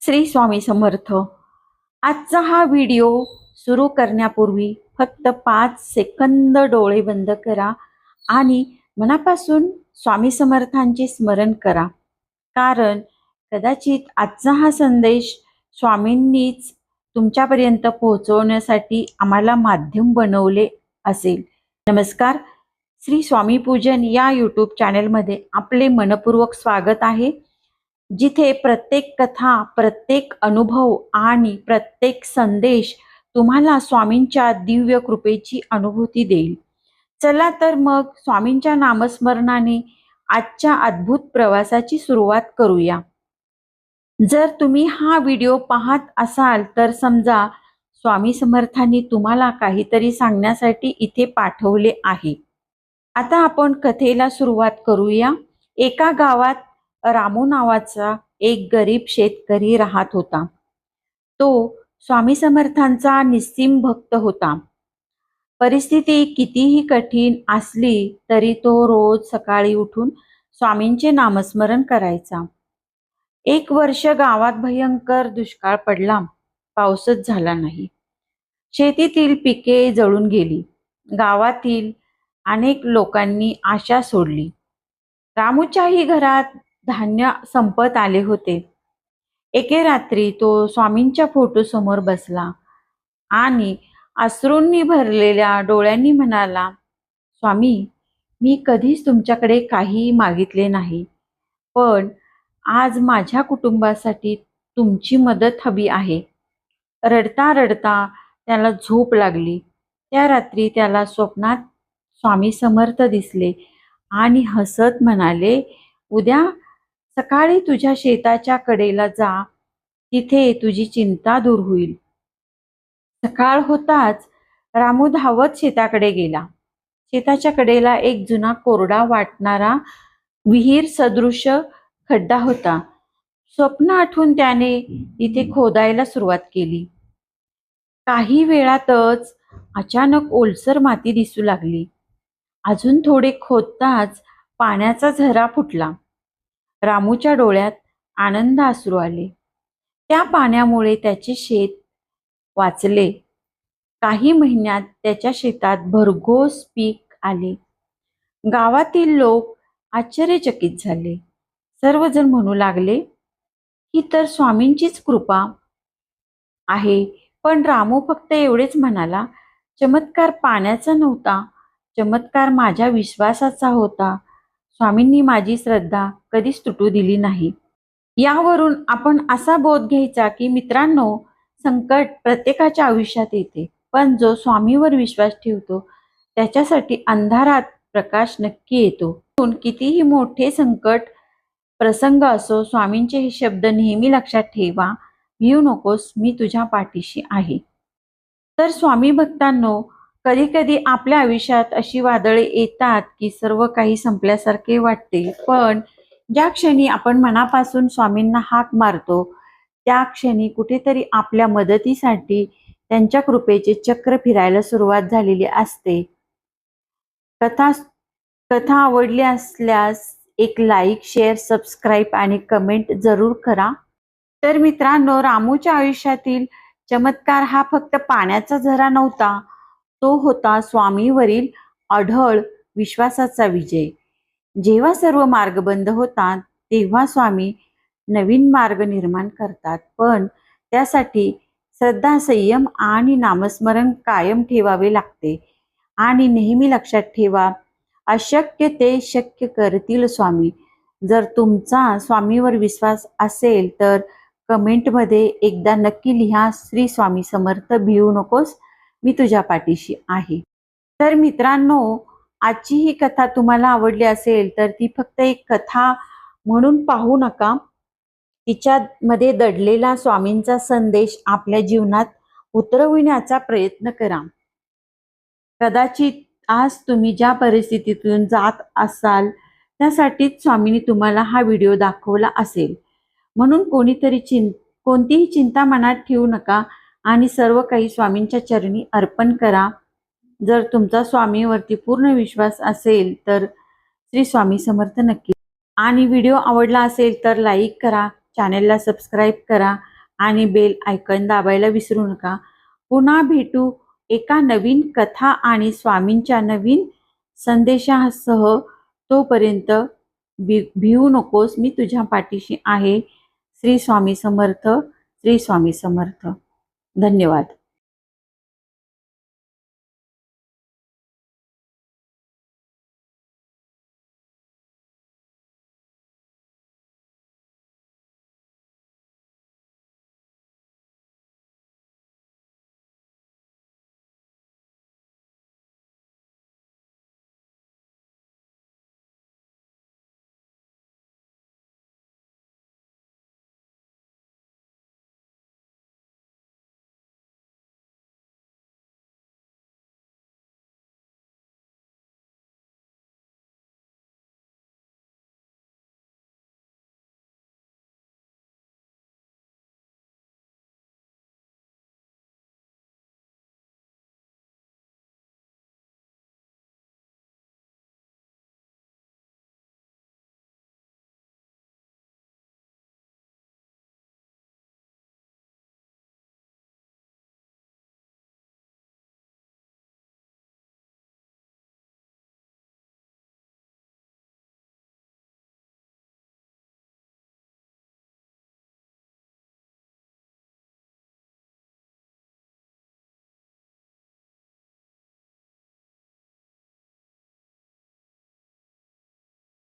श्री स्वामी समर्थ। आजचा हा व्हिडिओ सुरू करण्यापूर्वी फक्त 5 सेकंद डोळे बंद करा आणि मनापासून स्वामी समर्थांचे स्मरण करा, कारण कदाचित आजचा हा संदेश स्वामींनीच तुमच्यापर्यंत पोहोचवण्यासाठी आम्हाला माध्यम बनवले असेल। नमस्कार, श्री स्वामी पूजन या यूट्यूब चॅनलमध्ये आपले मनपूर्वक स्वागत आहे, जिथे प्रत्येक कथा, प्रत्येक अनुभव आणि प्रत्येक संदेश तुम्हाला स्वामींच्या दिव्य कृपेची अनुभूती देईल। चला तर मग स्वामींच्या नामस्मरणाने आजच्या अद्भुत प्रवासाची सुरुवात करूया। जर तुम्ही हा व्हिडिओ पाहत असाल तर समजा स्वामी समर्थांनी तुम्हाला काहीतरी सांगण्यासाठी इथे पाठवले आहे। आता आपण कथेला सुरुवात करूया। एका गावात रामू नावाचा एक गरीब शेतकरी राहत होता। तो स्वामी समर्थांचा निस्सीम भक्त होता। परिस्थिती कितीही कठीण असली तरी तो रोज सकाळी उठून स्वामींचे नामस्मरण करायचा। एक वर्ष गावात भयंकर दुष्काळ पडला, पाऊसच झाला नाही। शेतीतील पिके जळून गेली। गावातील अनेक लोकांनी आशा सोडली। रामूच्याही घरात धान्य संपत आले होते। एके रात्री तो स्वामींच्या फोटो समोर बसला आणि अश्रूंनी भरलेल्या डोळ्यांनी म्हणाला, स्वामी, मी कधीच तुमच्याकडे काही मागितले नाही, पण आज माझ्या कुटुंबासाठी तुमची मदत हवी आहे। रडता रडता त्याला झोप लागली। त्या रात्री त्याला स्वप्नात स्वामी समर्थ दिसले आणि हसत म्हणाले, उद्या सकाळी तुझ्या शेताच्या कडेला जा, तिथे तुझी चिंता दूर होईल। सकाळ होताच रामू धावत शेताकडे गेला। शेताच्या कडेला एक जुना कोरडा वाटणारा विहीर सदृश खड्डा होता। स्वप्न आठवून त्याने तिथे खोदायला सुरुवात केली। काही वेळातच अचानक ओलसर माती दिसू लागली। अजून थोडे खोदताच पाण्याचा झरा फुटला। रामूच्या डोळ्यात आनंद अश्रू आले। त्या पाण्यामुळे त्याचे शेत वाचले। काही महिन्यात त्याच्या शेतात भरघोस पीक आले। गावातील लोक आश्चर्यचकित झाले। सर्वजण म्हणू लागले, ही तर स्वामींचीच कृपा आहे। पण रामू फक्त एवढेच म्हणाला, चमत्कार पाण्याचा नव्हता, चमत्कार माझ्या विश्वासाचा होता। स्वामींनी माझी श्रद्धा कधीच तुटू दिली नाही। यावरून आपण असा बोध घ्यायचा की मित्रांनो, संकट प्रत्येकाच्या आयुष्यात येते, पण जो स्वामीवर विश्वास ठेवतो त्याच्यासाठी अंधारात प्रकाश नक्की येतो। कितीही मोठे संकट प्रसंग असो, स्वामींचे हे शब्द नेहमी लक्षात ठेवा, भिऊ नकोस, मी तुझ्या पाठीशी आहे। तर स्वामी भक्तांनो, कधी कधी आपल्या आयुष्यात अशी वादळे येतात की सर्व काही संपल्यासारखे वाटते, पण ज्या क्षणी आपण मनापासून स्वामींना हाक मारतो त्या क्षणी कुठेतरी आपल्या मदतीसाठी त्यांच्या कृपेचे चक्र फिरायला सुरुवात झालेली असते। कथा आवडली असल्यास एक लाईक, शेअर, सबस्क्राईब आणि कमेंट जरूर करा। तर मित्रांनो, रामूच्या आयुष्यातील चमत्कार हा फक्त पाण्याचा झरा नव्हता, तो होता स्वामीवरील अढळ विश्वासाचा विजय। जेव्हा सर्व मार्ग बंद होतात तेव्हा स्वामी नवीन मार्ग निर्माण करतात, पण त्यासाठी श्रद्धा, संयम आणि नामस्मरण कायम ठेवावे लागते। आणि नेहमी लक्षात ठेवा, अशक्य ते शक्य करतील स्वामी। जर तुमचा स्वामीवर विश्वास असेल तर कमेंटमध्ये एकदा नक्की लिहा, श्री स्वामी समर्थ, भिऊ नकोस, मी तुझ्या पाठीशी आहे। तर मित्रांनो, आजची ही कथा तुम्हाला आवडली असेल तर ती फक्त एक कथा म्हणून पाहू नका, तिच्यामध्ये दडलेला स्वामींचा संदेश आपल्या जीवनात उतरविण्याचा प्रयत्न करा। कदाचित आज तुम्ही ज्या परिस्थितीतून जात असाल त्यासाठीच स्वामींनी तुम्हाला हा व्हिडिओ दाखवला असेल। म्हणून कोणतीही चिंता मनात ठेवू नका आणि सर्व काही स्वामींच्या चरणी अर्पण करा। जर तुमचा स्वामीवरती पूर्ण विश्वास असेल तर श्री स्वामी समर्थ नक्की। आणि व्हिडिओ आवडला असेल तर लाईक करा, चॅनेलला सबस्क्राईब करा आणि बेल आयकॉन दाबायला विसरू नका. पुन्हा भेटू एका नवीन कथा आणि स्वामींच्या नवीन संदेशासह. तोपर्यंत भिवू नकोस, मी तुझ्या पाठीशी आहे. श्री स्वामी समर्थ. श्री स्वामी समर्थ. धन्यवाद.